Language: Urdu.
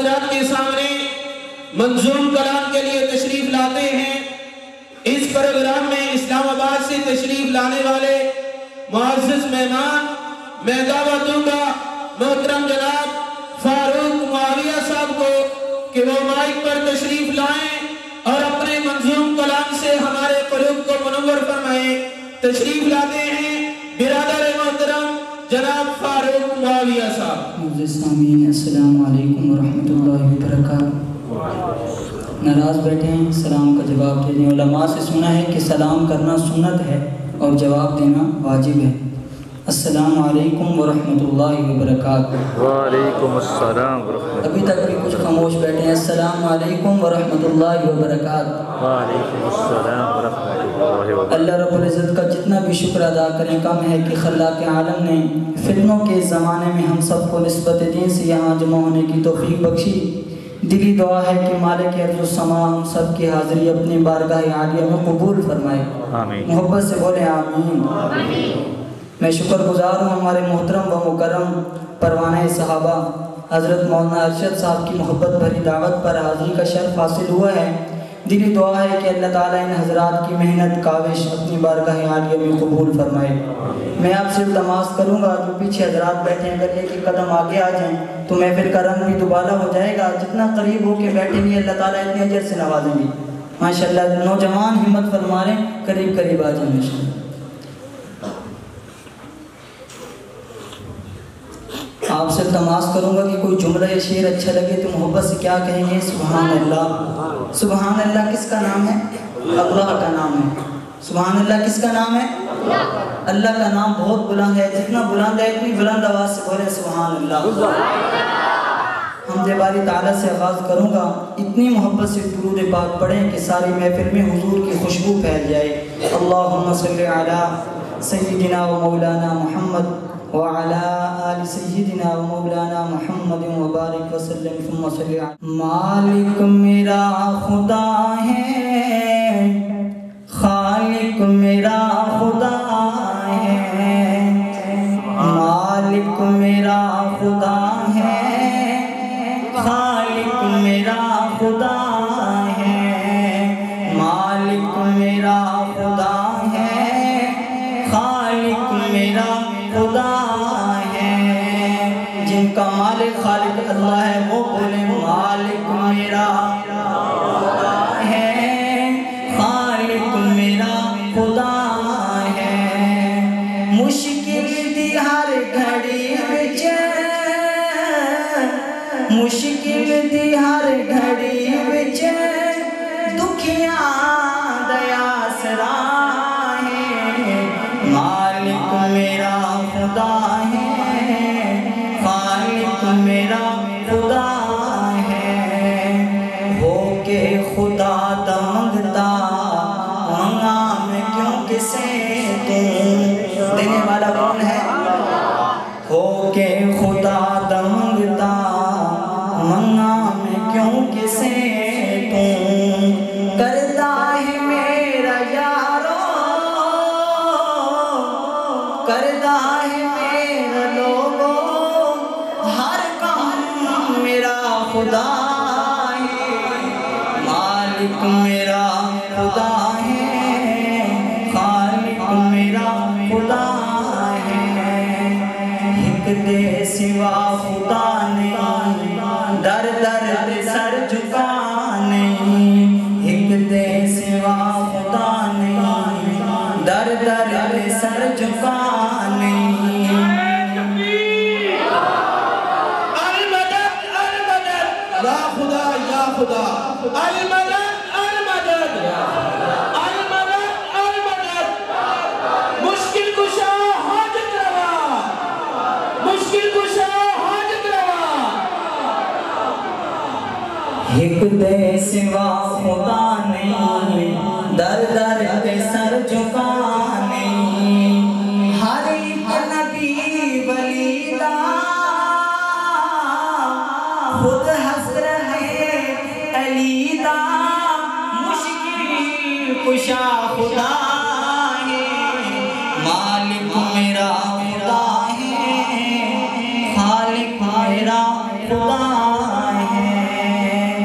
حضرات کے سامنے منظوم کلام کے لیے تشریف لاتے ہیں۔ اس پروگرام میں اسلام آباد سے تشریف لانے والے معزز مہمان میں دعوت دوں گا محترم جناب فاروق معاویہ صاحب کو کہ وہ مائک پر تشریف لائیں اور اپنے منظوم کلام سے ہمارے قلوب کو منور فرمائیں۔ تشریف لاتے ہیں برادر محترم جناب فاروق معاویہ صاحب۔ معزز سامعین السلام علیکم ورحمۃ اللہ وبرکاتہ۔ ناراض بیٹھے ہیں، سلام کا جواب دے دیں۔ علماء سے سنا ہے کہ سلام کرنا سنت ہے اور جواب دینا واجب ہے۔ السلام علیکم ورحمۃ اللہ وبرکاتہ۔ وعلیکم السلام ورحمۃ اللہ۔ ابھی تک بھی کچھ خاموش بیٹھے ہیں۔ السلام علیکم ورحمۃ اللہ وبرکاتہ۔ وعلیکم السلام ورحمۃ اللہ وبرکاتہ۔ اللہ رب العزت کا جتنا بھی شکر ادا کریں کم ہے کہ خلاق عالم نے فتنوں کے زمانے میں ہم سب کو نسبت دین سے یہاں جمع ہونے کی توفیق بخشی۔ دلی دعا ہے کہ مالک ارض و سما ہم سب کی حاضری اپنی بارگاہ عالیہ میں قبول فرمائے۔ آمین۔ محبت سے بولیں آمین۔ میں شکر گزار ہوں ہمارے محترم و مکرم پروانہ صحابہ حضرت مولانا ارشد صاحب کی محبت بھری دعوت پر حاضری کا شرف حاصل ہوا ہے۔ دلی دعا ہے کہ اللہ تعالیٰ ان حضرات کی محنت کاوش اپنی بارگاہ عالیہ میں قبول فرمائے۔ میں آپ سے التماس کروں گا جو پیچھے حضرات بیٹھے ہیں اگر ایک ایک قدم آگے آ جائیں تو محفل کا رنگ بھی دوبارہ ہو جائے گا۔ جتنا قریب ہو کے بیٹھیں گے اللہ تعالیٰ اتنے اجر سے نوازیں گے۔ ماشاءاللہ نوجوان ہمت فرما لیں، قریب قریب آ جائیں انشاءاللہ۔ آپ سے التماس کروں گا کہ کوئی جملہ یا شعر اچھا لگے تو محبت سے کیا کہیں گے؟ سبحان اللہ۔ سبحان اللہ کس کا نام ہے؟ اللہ کا نام ہے۔ سبحان اللہ کس کا نام ہے؟ اللہ کا نام بہت بلند ہے، جتنا بلند ہے اتنی بلند آواز سے بولیں سبحان اللہ۔ حمد باری تعالیٰ سے آغاز کروں گا، اتنی محبت سے درود پاک پڑھیں کہ ساری محفل میں حضور کی خوشبو پھیل جائے۔ اللہم صلی علی سیدنا و مولانا محمد وعلى آل سیدنا و مولانا محمد وبارک وسلم ثم صلی علی۔ مالک میرا خدا ہے، خالق میرا خدا ہے، مالک میرا خدا ہے، خالق میرا خدا ہے، مالک میرا خدا ہے، خالق میرا خدا ہے۔ جن کا مالک خالق اللہ ہے وہ بولے مالک میرا خدا ہے، خالق میرا خدا ہے۔ مشکل دی ہر گھڑی وچ، مشکل دی ہر گھڑی وچ دکھیاں دیا سرا ہے۔ مالک میرا خدا ہے، خالق میرا خدا ہے۔ ہو کے خدا دا منگتا منگا میں کیوں کسے تو دینے والا کون ہے؟ ہو کے خدا دا منگتا منگا میں کیوں کسے تو کرتا ہے میرا یارو، کرتا ہے میرا لوگو، ہر کام میرا خدا ہے۔ مالک میرا خدا ہے، خالق میرا خدا ہے۔ ایک دے سوا خدا نہیں، در در سر جھکا نہیں، ایک دے سوا خدا نہیں، در در سر جھکا نہیں۔ المدد المدد یا خدا یا خدا، المدد المدد، المدد المدد، مشکل کشا حاجت روا، مشکل کشا حاجت روا۔ ایک دے سوا خدا نہیں، در در سر جھکا نہیں، ہر ایک نبی ولی دا خود حسر ہے علی دا، مشکل کشا خدا